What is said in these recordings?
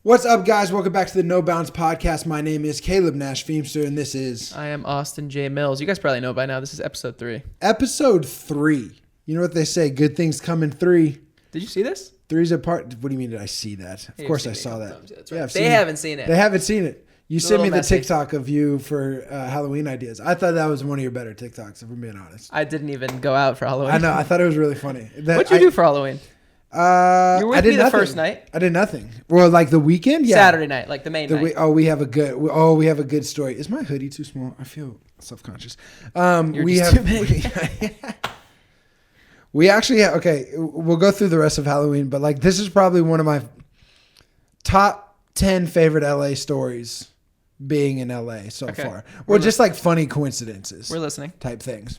What's up, guys? Welcome back to the No Bounds podcast. My name is Caleb Nash Feemster, and this is... I am Austin J. Mills. You guys probably know by now. This is episode 3. Episode 3. You know what they say, good things come in 3. Did you see this? 3's a part... What do you mean did I see that? Of course I saw that. That's right. They haven't seen it. They haven't seen it. You sent me the messy. TikTok of you for Halloween ideas. I thought that was one of your better TikToks, if I'm being honest. I didn't even go out for Halloween. I know. I thought it was really funny. What'd you do for Halloween? You were with me the first night. I did nothing. Well, like the weekend, yeah. Saturday night, like the main night. We have a good story. Is my hoodie too small? I feel self-conscious. Too big. We actually have, okay, we'll go through the rest of Halloween, but like this is probably one of my top 10 favorite LA stories being in LA so far. Well, just like funny coincidences. We're listening. Type things.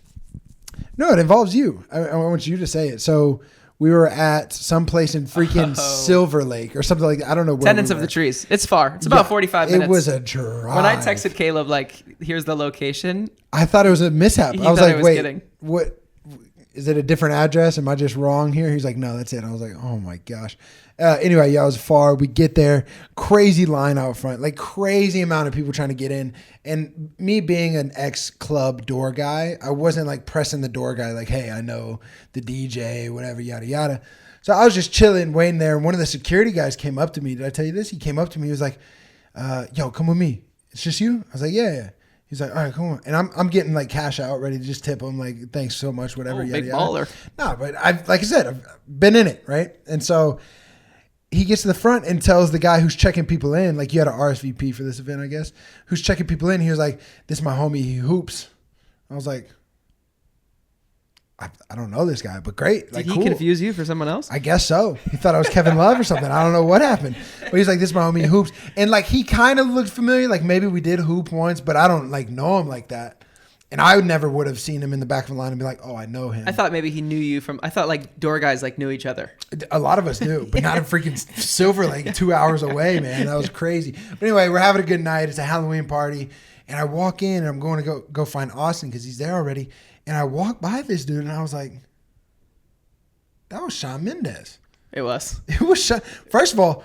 No, it involves you. I want you to say it. So we were at some place in freaking Silver Lake or something like that. I don't know where. Tenants of the Trees. It's far. It's about 45 minutes. It was a drive. When I texted Caleb, like, here's the location. I thought it was a mishap. I was like, wait, kidding. What? Is it a different address? Am I just wrong here? He's like, no, that's it. I was like, oh my gosh. Anyway, yeah, it was far. We get there, crazy line out front, like crazy amount of people trying to get in. And me being an ex-club door guy, I wasn't like pressing the door guy like, hey, I know the DJ, whatever, yada, yada. So I was just chilling, waiting there. And one of the security guys came up to me. Did I tell you this? He came up to me. He was like, yo, come with me. It's just you? I was like, yeah. He's like, all right, come on. And I'm getting like cash out, ready to just tip him. Like, thanks so much, whatever. Big baller. No, but like I said, I've been in it, right? And so he gets to the front and tells the guy who's checking people in, like you had an RSVP for this event, I guess, who's checking people in. He was like, this is my homie, he hoops. I was like, I don't know this guy, but great. Like, Did he confuse you for someone else? I guess so. He thought I was Kevin Love or something. I don't know what happened. But he's like, this is my homie, he hoops. And like, he kind of looked familiar. Like maybe we did hoop once, but I don't like know him like that. And I never would have seen him in the back of the line and be like, oh, I know him. I thought maybe he knew you from, I thought like door guys like knew each other. A lot of us do, but not in freaking Silver Lake 2 hours away, man. That was crazy. But anyway, we're having a good night. It's a Halloween party. And I walk in and I'm going to go find Austin because he's there already. And I walk by this dude and I was like, that was Shawn Mendes. It was. It was Shawn. First of all,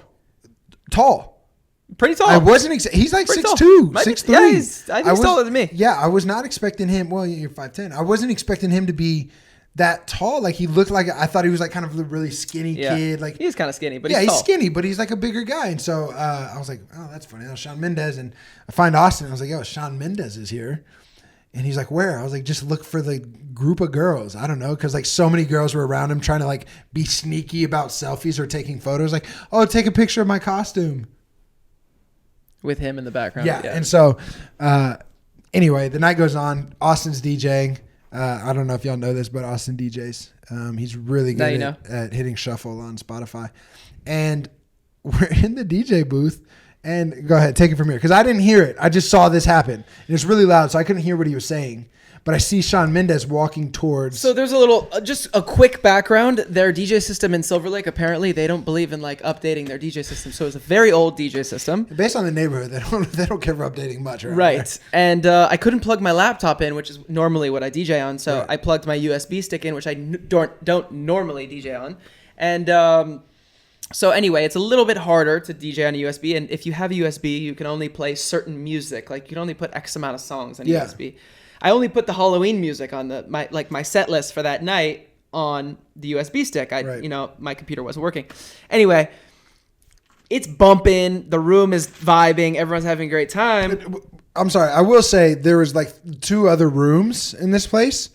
tall. Pretty tall. I wasn't. He's like 6'2", 6'3". Yeah, he's taller than me. Yeah, I was not expecting him. Well, you're 5'10". I wasn't expecting him to be that tall. Like he looked like, I thought he was like kind of a really skinny kid. Like he's kind of skinny, but he's tall. skinny, but he's like a bigger guy. And so I was like, oh, that's funny. That was Shawn Mendes. And I find Austin. I was like, yo, Shawn Mendes is here. And he's like, where? I was like, just look for the group of girls. I don't know. Because like so many girls were around him trying to like be sneaky about selfies or taking photos. Like, oh, take a picture of my costume. With him in the background. Yeah. And so anyway, the night goes on. Austin's DJing. I don't know if y'all know this, but Austin DJs. He's really good at hitting shuffle on Spotify. And we're in the DJ booth. And go ahead, take it from here. Because I didn't hear it. I just saw this happen. And it's really loud, so I couldn't hear what he was saying. But I see Shawn Mendes walking towards... So there's a little... just a quick background. Their DJ system in Silver Lake, apparently, they don't believe in like updating their DJ system. So it's a very old DJ system. Based on the neighborhood, they don't care for updating much. Right. And I couldn't plug my laptop in, which is normally what I DJ on. So I plugged my USB stick in, which I don't normally DJ on. And... So anyway, it's a little bit harder to DJ on a USB, and if you have a USB, you can only play certain music. Like you can only put X amount of songs on USB. I only put the Halloween music on my set list for that night on the USB stick. My computer wasn't working. Anyway, it's bumping. The room is vibing. Everyone's having a great time. I'm sorry. I will say there was like 2 other rooms in this place,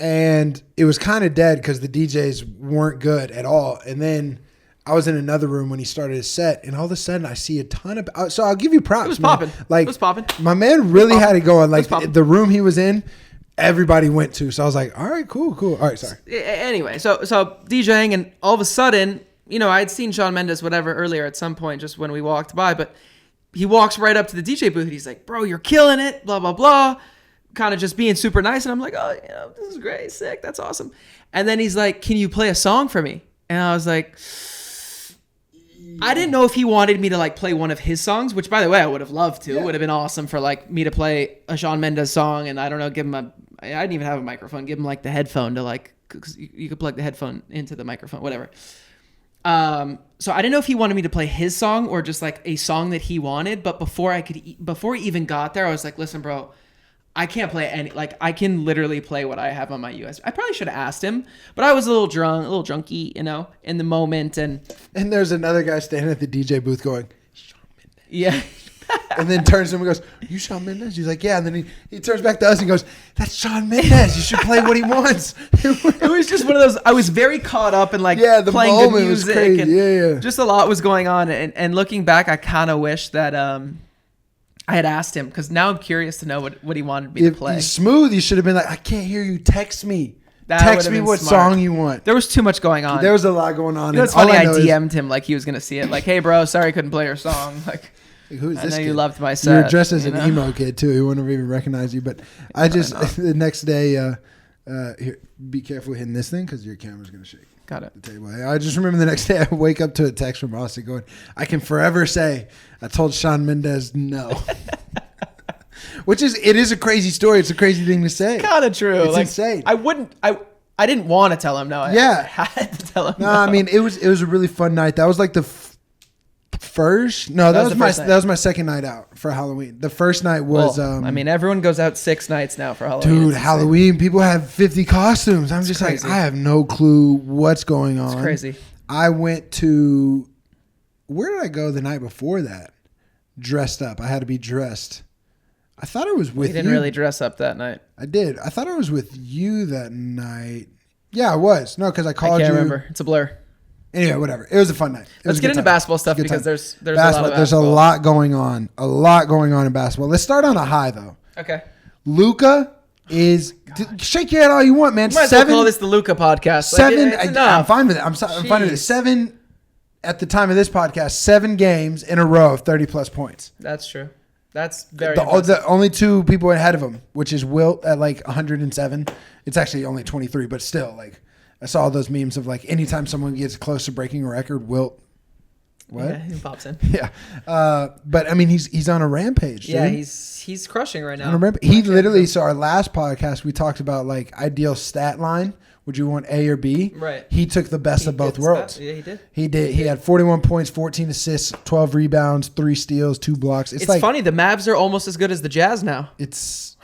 and it was kind of dead because the DJs weren't good at all. And then I was in another room when he started his set, and all of a sudden I see a ton of... So I'll give you props. It was popping. Like, it was popping. My man really had it going. Like the room he was in, everybody went to. So I was like, all right, cool. All right, sorry. Anyway, so DJing, and all of a sudden, I had seen Shawn Mendes earlier at some point, just when we walked by, but he walks right up to the DJ booth and he's like, bro, you're killing it, blah, blah, blah. Kind of just being super nice. And I'm like, oh, this is great, sick, that's awesome. And then he's like, can you play a song for me? And I was like... I didn't know if he wanted me to like play one of his songs, which by the way, I would have loved to. It would have been awesome for like me to play a Shawn Mendes song. And I don't know, give him I didn't even have a microphone, give him like the headphone to like, cause you could plug the headphone into the microphone, whatever. So I didn't know if he wanted me to play his song or just like a song that he wanted. But before he even got there, I was like, listen, bro, I can't play any, like I can literally play what I have on my USB. I probably should have asked him, but I was a little drunky, in the moment. And there's another guy standing at the DJ booth going, Shawn Mendes. Yeah. And then turns to him and goes, you Shawn Mendes? He's like, yeah. And then he turns back to us and goes, that's Shawn Mendes. You should play what he wants. It was just one of those, I was very caught up in like the playing good moment music. Was crazy. And just a lot was going on. And looking back, I kind of wish that I had asked him, because now I'm curious to know what he wanted me to play. He's smooth. You should have been like, I can't hear you. Text me. That Text me what smart. song you want. There was too much going on. There was a lot going on. It's funny, I DM'd him like he was going to see it. Like, hey, bro, sorry I couldn't play your song. Like, who's I this know kid? you loved my set. You're dressed as an emo kid, too. He wouldn't have even recognized you. But I just, the next day, here, be careful hitting this thing because your camera's going to shake. Got it. The table. I just remember the next day I wake up to a text from Austin going, I can forever say, I told Shawn Mendes no. Which it is a crazy story. It's a crazy thing to say. Kind of true. It's insane. I didn't want to tell him no. I had to tell him no. I mean, it was a really fun night. That was like the first. No, that was my second night out for Halloween. The first night was. I mean, everyone goes out 6 nights now for Halloween. Dude, Halloween, people have 50 costumes. I'm just crazy. Like, I have no clue what's going on. It's crazy. I went to. Where did I go the night before that? Dressed up. I had to be dressed. I thought I was with you. You didn't really dress up that night. I did. I thought I was with you that night. Yeah, I was. No, because I called you. I can't remember. It's a blur. Anyway, whatever. It was a fun night. Let's get into basketball stuff because there's a lot of basketball. There's a lot going on. A lot going on in basketball. Let's start on a high, though. Okay. Luka is... Shake your head all you want, man. You might as well call this the Luka podcast. 7... I'm fine with it. I'm fine with it. 7... At the time of this podcast, 7 games in a row of 30-plus points. That's true. That's very the only 2 people ahead of him, which is Wilt at like 107. It's actually only 23, but still, like, I saw all those memes of like anytime someone gets close to breaking a record, Wilt. What? Yeah, he pops in. Yeah, but I mean, he's on a rampage. Dude. Yeah, he's crushing right now. On a rampage. He literally. So our last podcast, we talked about like ideal stat line. Would you want A or B? Right. He took the best of both worlds. Yeah, he did. He did. He had 41 points, 14 assists, 12 rebounds, 3 steals, 2 blocks. It's like, funny. The Mavs are almost as good as the Jazz now. It's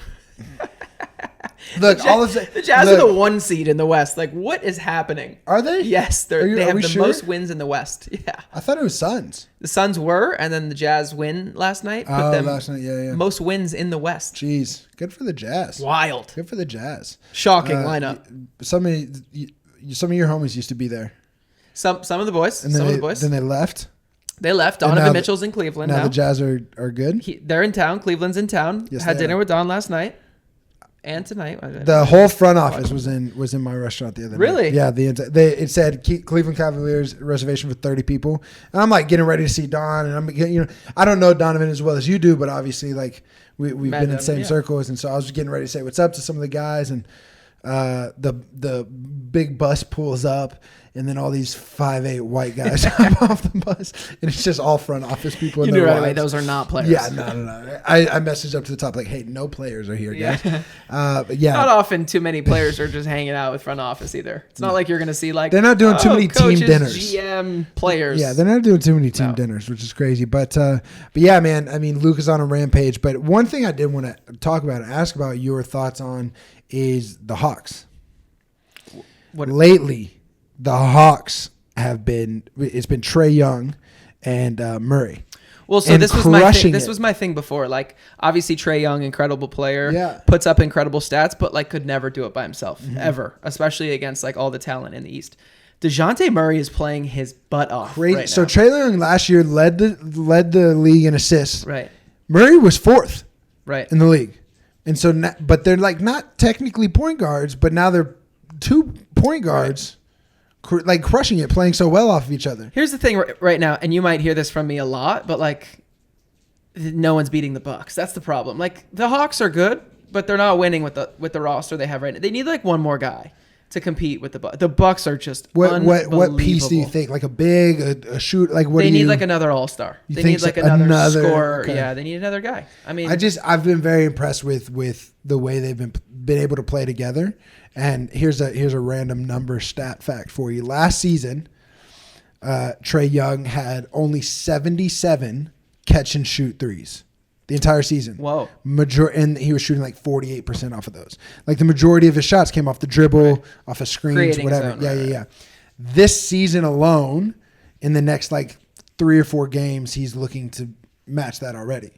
look. The Jazz are the 1 seed in the West. Like, what is happening? Are they? Yes, they have the most wins in the West. Yeah. I thought it was Suns. The Suns were, and then the Jazz win last night. Last night, yeah. Most wins in the West. Jeez, good for the Jazz. Wild. Good for the Jazz. Shocking lineup. Some of your homies used to be there. Some of the boys. And then they left. They left. Donovan Mitchell's in Cleveland now. Now the Jazz are good. They're in town. Cleveland's in town. Yes, had dinner with Don last night. And tonight. The whole front office was in my restaurant the other night. Really? Yeah. It said Cleveland Cavaliers reservation for 30 people, and I'm like getting ready to see Don, and I'm I don't know Donovan as well as you do, but obviously like we've been in the same circles, and so I was getting ready to say what's up to some of the guys, and the big bus pulls up. And then all these 5'8" white guys hop off the bus, and it's just all front office people. You knew right away those are not players. Yeah, no. I messaged up to the top like, "Hey, no players are here, guys." But yeah, not often too many players are just hanging out with front office either. It's not like you're gonna see like they're not doing too many coaches, team dinners. GM players. Yeah, they're not doing too many team dinners, which is crazy. But yeah, man. I mean, Luka's on a rampage. But one thing I did want to talk about and ask about your thoughts on is the Hawks. Lately, the Hawks it's been Trae Young and Murray. Well, so this was my thing before. Like, obviously Trae Young, incredible player, puts up incredible stats, but like could never do it by himself ever, especially against like all the talent in the East. DeJounte Murray is playing his butt off. Right now. So Trae Young last year led the league in assists. Right. Murray was 4th. Right. In the league, and so but they're like not technically point guards, but now they're 2 point guards. Like crushing it, playing so well off of each other. Here's the thing right now, and you might hear this from me a lot, but like, no one's beating the Bucks. That's the problem. Like the Hawks are good, but they're not winning with the roster they have right now. They need like one more guy to compete with the Bucks. The Bucks are just what piece do you think? Like a big a shoot? Like what? They need like another all-star. They need like another scorer. Okay. Yeah, they need another guy. I mean, I've been very impressed with the way they've been able to play together. And here's a random number stat fact for you. Last season, Trae Young had only 77 catch and shoot threes the entire season. Whoa. And he was shooting like 48% off of those. Like the majority of his shots came off the dribble, off of screens, Creating whatever. zone, Yeah. This season alone, in the next like 3 or 4 games, he's looking to match that already.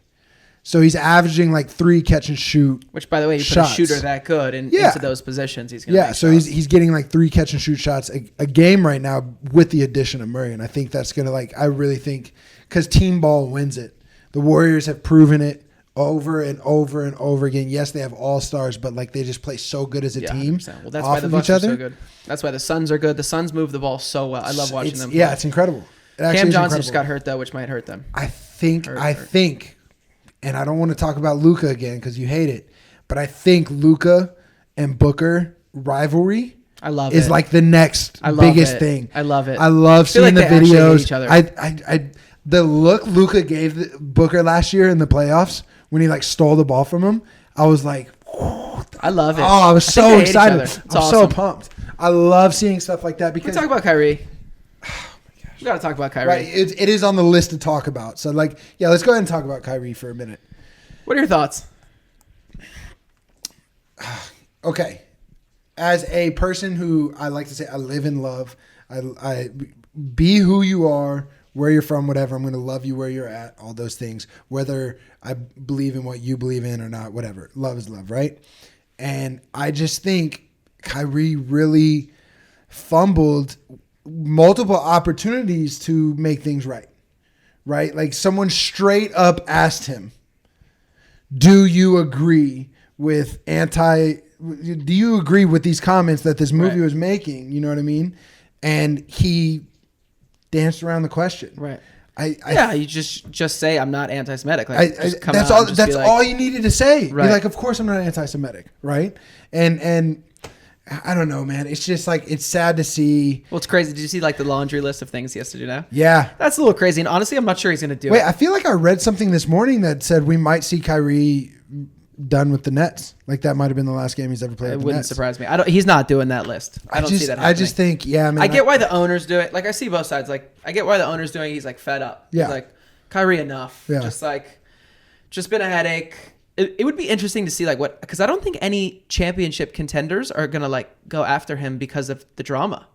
So he's averaging like 3 catch and shoot. Which, by the way, you shots. put a shooter that good into those positions, he's going to so he's getting like 3 catch and shoot shots a game right now with the addition of Murray. And I think that's going to I really think, because team ball wins it. The Warriors have proven it over and over and over again. Yes, they have all-stars, but like they just play so good as a team. 100%. Well, that's why the Bucks are so good. That's why the Suns are good. The Suns move the ball so well. I love watching them play. Yeah, it's incredible. Cam Johnson just got hurt, though, which might hurt them. I think, and I don't want to talk about Luka again because you hate it, but I think Luka and Booker rivalry is like the next biggest thing. I love it. I love seeing the videos. Each other. The look Luka gave Booker last year in the playoffs when he like stole the ball from him, I was like, I love it. Oh, I was so excited. I'm awesome. so pumped. I love seeing stuff like that because we talk about Kyrie. We got to talk about Kyrie. Right, it is on the list to talk about. So, let's go ahead and talk about Kyrie for a minute. What are your thoughts? Okay. As a person who I like to say I live in love, I be who you are, where you're from, whatever. I'm going to love you where you're at, all those things, whether I believe in what you believe in or not, whatever. Love is love, right? And I just think Kyrie really fumbled multiple opportunities to make things right? Like someone straight up asked him, do you agree with these comments that this movie was making? You know what I mean? And he danced around the question. Right. You just say I'm not anti-Semitic. That's all. That's all you needed to say. Right. Be like, of course I'm not anti-Semitic, right? And I don't know, man. It's just like it's sad to see. Well, it's crazy. Did you see like the laundry list of things he has to do now? Yeah, that's a little crazy. And honestly, I'm not sure he's going to do it. Wait, I feel like I read something this morning that said we might see Kyrie done with the Nets. Like that might have been the last game he's ever played. It wouldn't surprise me. He's not doing that list. I don't see that happening. I just think, man. I get why the owners do it. Like I see both sides. Like I get why the owners doing it. He's like fed up. Yeah. He's like, Kyrie, enough. Yeah. Just been a headache. It would be interesting to see because I don't think any championship contenders are going to go after him because of the drama.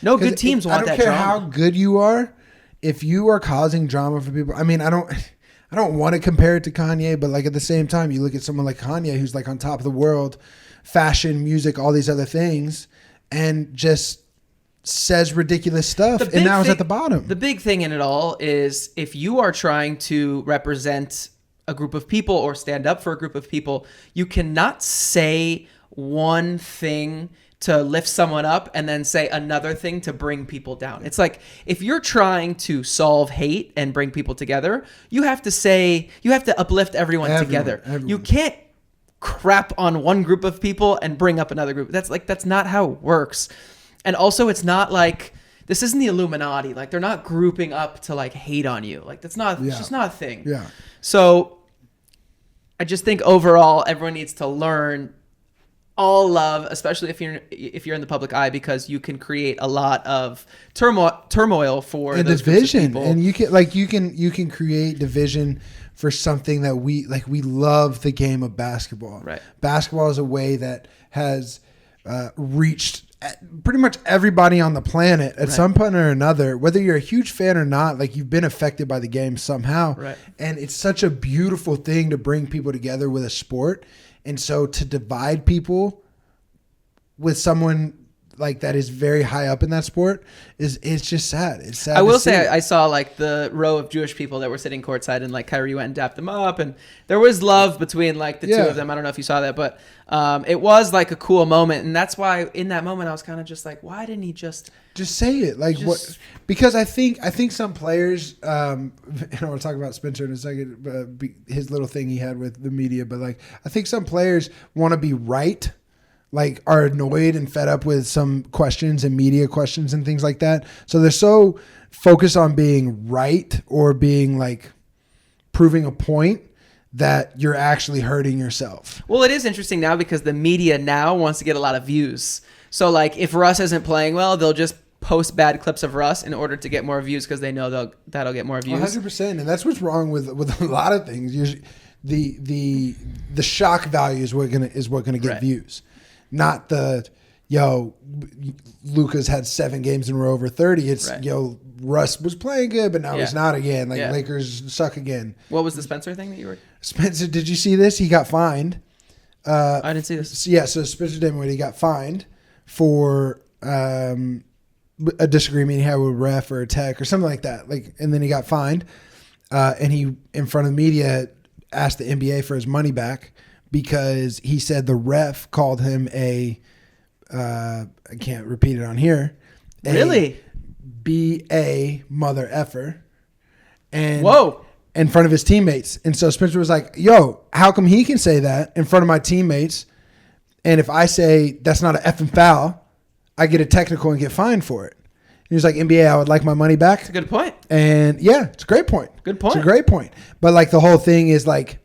No good teams want that drama. I don't care how good you are. If you are causing drama for people, I mean, I don't want to compare it to Kanye, but at the same time, you look at someone like Kanye, who's on top of the world, fashion, music, all these other things, and just says ridiculous stuff, and now is at the bottom. The big thing in it all is if you are trying to represent a group of people or stand up for a group of people, you cannot say one thing to lift someone up and then say another thing to bring people down. It's like if you're trying to solve hate and bring people together, you have to uplift everyone together. You can't crap on one group of people and bring up another group. That's not how it works. And also it's not this isn't the Illuminati. They're not grouping up to hate on you. It's just not a thing. Yeah. So I just think overall everyone needs to learn all love, especially if you're in the public eye, because you can create a lot of turmoil for and those division, groups of people. and you can create division for something that we love the game of basketball. Right. Basketball is a way that has reached pretty much everybody on the planet at some point or another, whether you're a huge fan or not. You've been affected by the game somehow. Right. And it's such a beautiful thing to bring people together with a sport. And so to divide people with someone that is very high up in that sport it's just sad. It's sad. I will say I saw the row of Jewish people that were sitting courtside, and Kyrie went and dapped them up, and there was love between the two of them. I don't know if you saw that, but it was a cool moment, and that's why in that moment I was kind of just why didn't he just say it? What? Because I think some players, and I want to talk about Spencer in a second, his little thing he had with the media, but I think some players want to be right. Are annoyed and fed up with some questions and media questions and things like that. So they're so focused on being right or being proving a point that you're actually hurting yourself. Well, it is interesting now because the media now wants to get a lot of views. So if Russ isn't playing well, they'll just post bad clips of Russ in order to get more views because they know that'll get more views. 100%, and that's what's wrong with a lot of things. The shock value is what gonna get Right. views, not the Luka's had 7 games in a row over 30. It's Right. Russ was playing good, but now Yeah. he's not again. Like Yeah. Lakers suck again. What was the Spencer thing that you were? Spencer, did you see this? He got fined. I didn't see this. So Spencer Dinwiddie got fined for a disagreement he had with a ref or a tech or something like that. And then he got fined, and he, in front of the media, asked the NBA for his money back because he said the ref called him I can't repeat it on here. Really? B.A. mother effer. And Whoa. in front of his teammates. And so Spencer was like, yo, how come he can say that in front of my teammates? And if I say that's not an effing foul, I get a technical and get fined for it. And he was like, NBA, I would like my money back. That's a good point. And yeah, it's a great point. Good point. It's a great point. But like the whole thing is like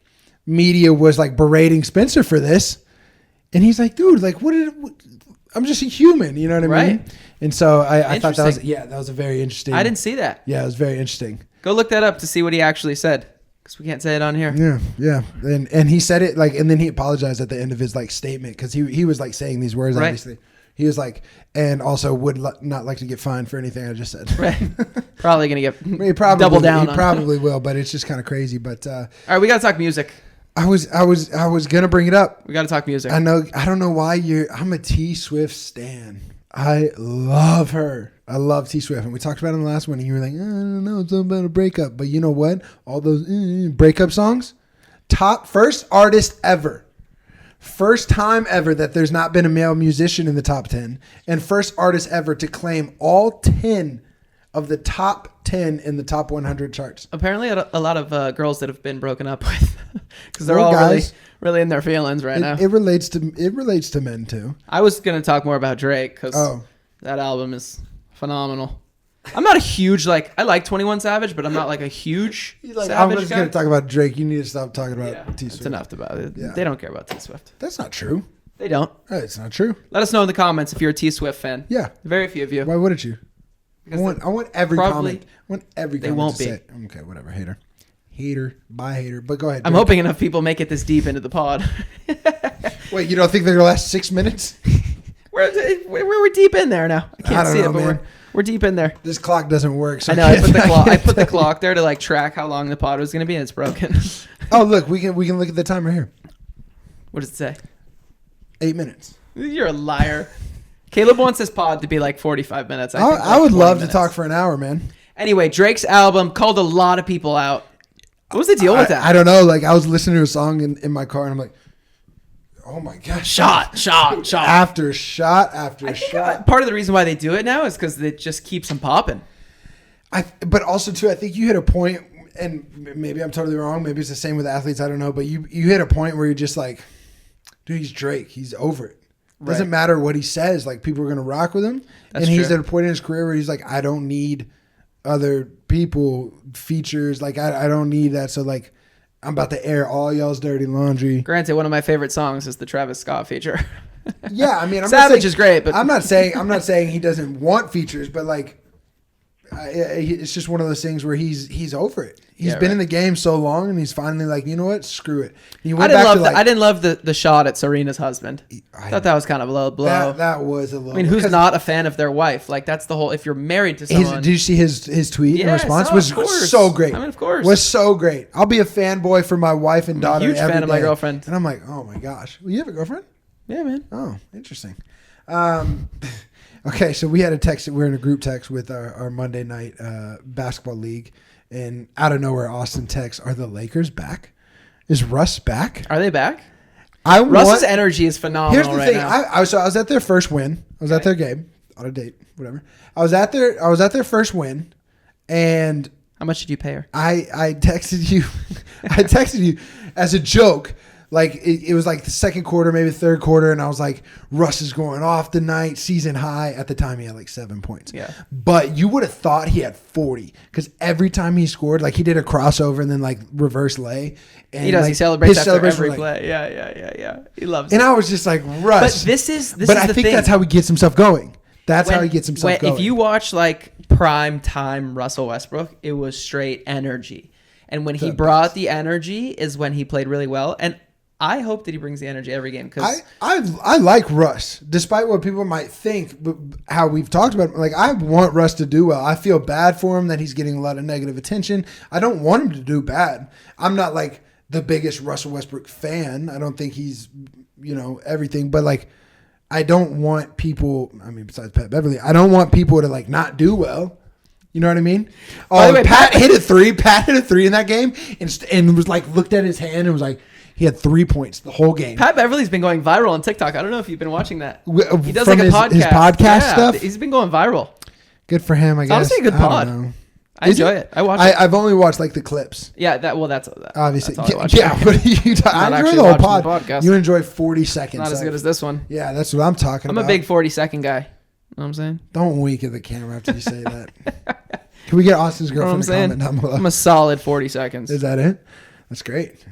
media was like berating Spencer for this. And he's like, dude, like I'm just a human. You know what I mean? Right. And so I thought that Interesting. was a very interesting. I didn't see that. Yeah, it was very interesting. Go look that up to see what he actually said, because we can't say it on here. Yeah. And he said it and then he apologized at the end of his like statement because he was like saying these words, Right. obviously. He was like, and also would not like to get fined for anything I just said. Right. Probably gonna get He probably double down. He probably will, but it's just kind of crazy. But All right, we gotta talk music. I was gonna bring it up. We gotta talk music. I don't know why I'm a T Swift stan. I love her. I love T Swift, and we talked about it in the last one. And you were like, I don't know, it's about a breakup. But you know what? All those breakup songs, first artist ever, first time ever that there's not been a male musician in the top 10, and first artist ever to claim all 10 of the top 10 in the top 100 charts. Apparently, a lot of girls that have been broken up with, because they're Well, all guys, really in their feelings right now. It relates to men too. I was gonna talk more about Drake because that album is phenomenal. I'm not a huge I like 21 Savage, but I'm not like a huge I'm Savage just guy. going to talk about Drake. You need to stop talking about T That's Swift. enough about it. Yeah. They don't care about T Swift. That's not true. They don't. It's not true. Let us know in the comments if you're a T Swift fan. Yeah. Very few of you. Why wouldn't you? I want every comment. I want every they comment won't to be. say. Okay, whatever. Hater. Bye, hater. But go ahead. I'm Drake. hoping enough people make it this deep into the pod. Wait, you don't think they're going to last 6 minutes? we're deep in there now. I can't I don't see know, it, but man. we're deep in there. This clock doesn't work. So I know. I put the clock there to track how long the pod was going to be, and it's broken. Oh, look, we can look at the timer here. What does it say? 8 minutes. You're a liar. Caleb wants his pod to be 45 minutes. I would love 20 to minutes. talk for an hour, man. Anyway, Drake's album called a lot of people out. What was the deal with that? I don't know. I was listening to a song in my car, and I'm like, oh my gosh. Shot. After shot after I think shot. part of the reason why they do it now is because it just keeps them popping. But also, too, I think you hit a point, and maybe I'm totally wrong. Maybe it's the same with athletes. I don't know. But you hit a point where you're just like, dude, he's Drake. He's over it. Doesn't matter what he says. People are going to rock with him. That's and he's true. at a point in his career where he's like, I don't need other people, features. I don't need that. So, I'm about to air all y'all's dirty laundry. Granted, one of my favorite songs is the Travis Scott feature. Yeah, I mean, I'm Savage not saying, is great, but I'm not saying he doesn't want features, but it's just one of those things where he's over it. He's been in the game so long, and he's finally you know what? Screw it. He went I didn't love the shot at Serena's husband. I thought that was kind of a low blow. That was a low. I mean, who's not a fan of their wife? That's the whole. If you're married to someone, Did you see his tweet in Yes, response? of Was course. so great. I mean, of course. Was so great. I'll be a fanboy for my wife and daughter. huge every fan of my day. girlfriend. And I'm like, oh my gosh. Well, you have a girlfriend? yeah, man. Oh, interesting. Okay, so we had a text. We're in a group text with our Monday night basketball league, and out of nowhere, Austin texts, "Are the Lakers back? Is Russ back?" Are they back? Russ's Russ's energy is phenomenal. Here's the right thing. now. I was at their first win. I was at their game on a date, whatever. I was at their first win, and How much did you pay her? I texted you. I texted you as a joke. It was the second quarter, maybe third quarter, and I was like, Russ is going off tonight, season high. At the time, he had 7 points. Yeah. But you would have thought he had 40 because every time he scored, he did a crossover and then reverse lay. And He does. He celebrates his after celebration every was play. Yeah. He loves And it. I was just like, Russ. But this is But the I think thing. that's how he gets himself going. That's how he gets himself going. If you watch like prime time Russell Westbrook, it was straight energy. And when he brought the energy is when he played really well. And I hope that he brings the energy every game. Cause I like Russ, despite what people might think, but how we've talked about it. Like, I want Russ to do well. I feel bad for him that he's getting a lot of negative attention. I don't want him to do bad. I'm not like the biggest Russell Westbrook fan. I don't think he's, everything. But like, I don't want people, besides Pat Beverly, I don't want people to like not do well. You know what I mean? By the way, Pat hit a three. Pat hit a three in that game and was like, looked at his hand and was like, he had 3 points the whole game. Pat Beverly's been going viral on TikTok. I don't know if you've been watching that. He does From like a podcast. His podcast stuff? He's been going viral. Good for him, I guess. Honestly, a good pod. I enjoy it. I watch it. I've only watched like the clips. Yeah, that's obviously. That's all I watch. Yeah, but I enjoy the whole podcast. You enjoy 40 seconds. Not as good as this one. Yeah, that's what I'm talking about. I'm a big 40-second guy. You know what I'm saying? Don't wink at the camera after you say that. Can we get Austin's girlfriend to comment down below? I'm a solid 40 seconds. Is that it? That's great.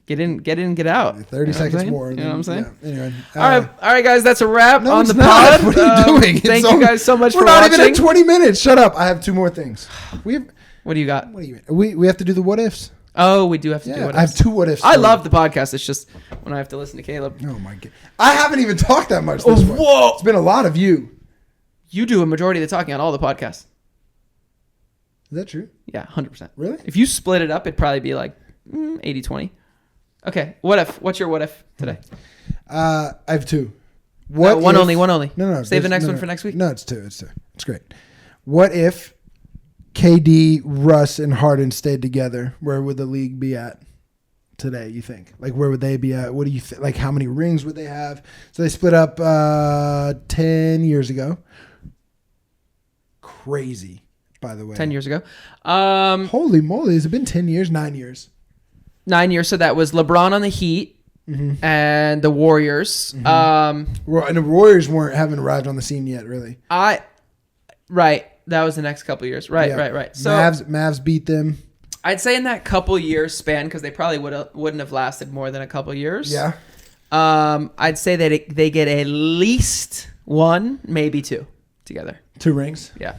Get in, get out. 30 seconds more. You know what I'm saying? Yeah. Anyway. All right, guys. That's a wrap on the not. pod. What are you doing? Thank you guys so much for watching. We're not even at 20 minutes. Shut up. I have 2 more things. What do you got? What do you mean? We have to do the what ifs. Oh, we do have to do what ifs. I have 2 what ifs. I love the podcast. It's just when I have to listen to Caleb. Oh my god. I haven't even talked that much this one. Whoa. It's been a lot of you. You do a majority of the talking on all the podcasts. Is that true? Yeah, 100%. Really? If you split it up, it'd probably be like 80-20. Okay, what if? What's your what if today? I have 2. One only. No. Save the next one for next week? No, it's 2. It's great. What if KD, Russ, and Harden stayed together? Where would the league be at today, you think? Like, where would they be at? What do you think? Like, how many rings would they have? So they split up 10 years ago. Crazy, by the way. 10 years ago. Holy moly, has it been 10 years? 9 years. 9 years. So that was LeBron on the Heat and the Warriors. And the Warriors haven't arrived on the scene yet, really. Right. That was the next couple of years. Right. So Mavs beat them. I'd say in that couple years span, because they probably wouldn't have lasted more than a couple years. Yeah. I'd say that they get at least 1, maybe 2 together. 2 rings. Yeah.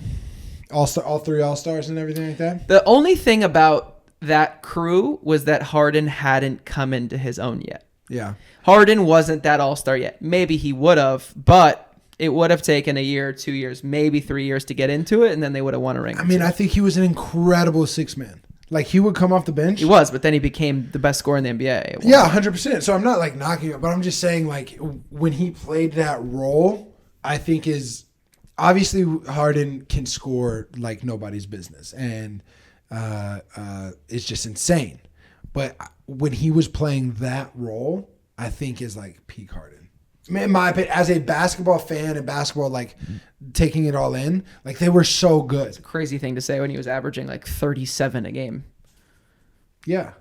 All 3 All-Stars and everything like that. The only thing about that crew was that Harden hadn't come into his own yet. Yeah. Harden wasn't that All-Star yet. Maybe he would have, but it would have taken a year, 2 years, maybe 3 years to get into it, and then they would have won a ring. I think he was an incredible 6-man. Like, he would come off the bench. He was, but then he became the best scorer in the NBA. Yeah, 100%. So I'm not like knocking it, but I'm just saying, like, when he played that role, I think is obviously Harden can score like nobody's business, and it's just insane. But when he was playing that role, I think is like peak Harden. In my opinion, as a basketball fan and basketball, like taking it all in, like they were so good. It's a crazy thing to say when he was averaging like 37 a game. Yeah.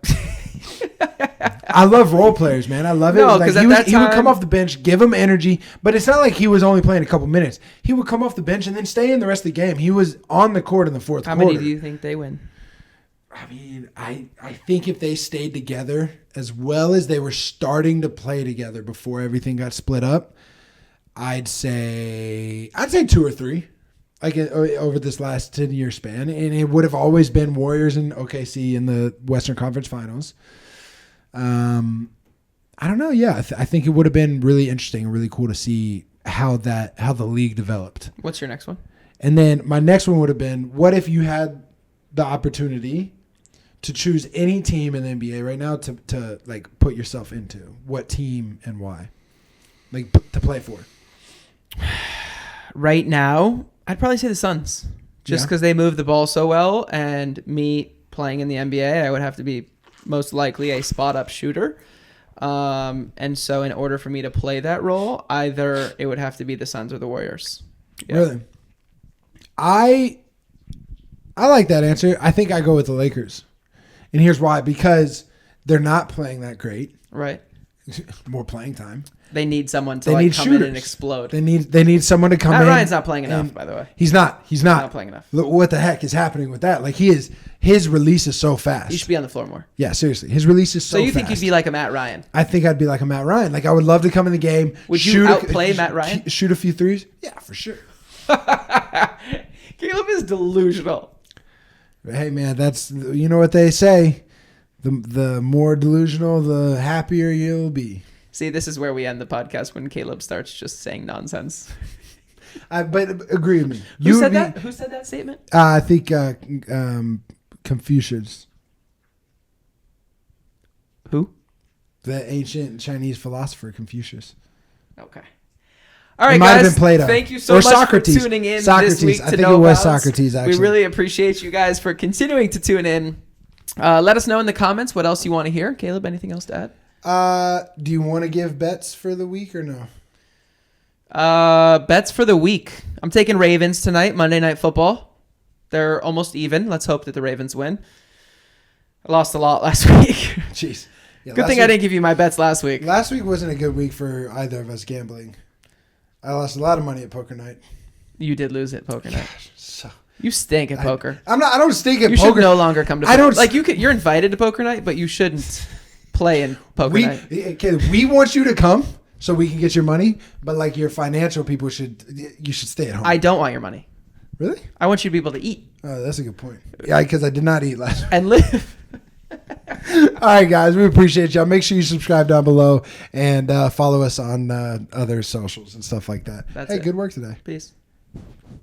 I love role players, man. I love it. No, because he would come off the bench, give him energy, but it's not like he was only playing a couple minutes. He would come off the bench and then stay in the rest of the game. He was on the court in the fourth quarter. How many do you think they win? I think if they stayed together as well as they were starting to play together before everything got split up, I'd say 2 or 3, like over this last 10-year span, and it would have always been Warriors and OKC in the Western Conference Finals. I don't know. Yeah, I think it would have been really interesting and really cool to see how the league developed. What's your next one? And then my next one would have been, what if you had the opportunity to choose any team in the NBA right now to like put yourself into? What team and why? Like to play for? Right now, I'd probably say the Suns. Just because they move the ball so well, and me playing in the NBA, I would have to be most likely a spot-up shooter. And so in order for me to play that role, either it would have to be the Suns or the Warriors. Yeah. Really? I like that answer. I think I go with the Lakers. And here's why. Because they're not playing that great. Right. More playing time. They need someone to They need come in and shooters. explode. They need someone to come Matt in. Ryan's not playing enough, by the way. He's not. He's not playing enough. Look, what the heck is happening with that? Like his release is so fast. He should be on the floor more. Yeah, seriously. His release is so So you fast. think you'd be like a Matt Ryan? I think I'd be like a Matt Ryan. Like I would love to come in the game. Would you outplay Matt Ryan? Shoot a few threes? Yeah, for sure. Caleb is delusional. Hey man, that's you know what they say. The more delusional, the happier you'll be. See, this is where we end the podcast when Caleb starts just saying nonsense. But agree with me. Who said that? Who said that statement? I think Confucius, Who? the ancient Chinese philosopher Confucius. Okay. All right, It might have guys. been Plato. Thank you so Or much Socrates. for tuning in Socrates. this week I to think No it was Bounds. Socrates, actually. We really appreciate you guys for continuing to tune in. Let us know in the comments what else you want to hear. Caleb, anything else to add? Do you want to give bets for the week or no? Bets for the week. I'm taking Ravens tonight, Monday Night Football. They're almost even. Let's hope that the Ravens win. I lost a lot last week. Jeez. Yeah, Good thing I didn't give you my bets last week. Last week wasn't a good week for either of us gambling. I lost a lot of money at poker night. You did lose at poker night. So You stink at poker. I don't stink at You poker. should no longer come to I poker. don't- Like you're invited to poker night, but you shouldn't play in poker night. We want you to come so we can get your money, but like your financial people should stay at home. I don't want your money. Really? I want you to be able to eat Oh, that's a good point. Yeah, because I did not eat last week. and live. All right, guys, we appreciate y'all. Make sure you subscribe down below and follow us on other socials and stuff like that. That's hey, it. good work today. Peace.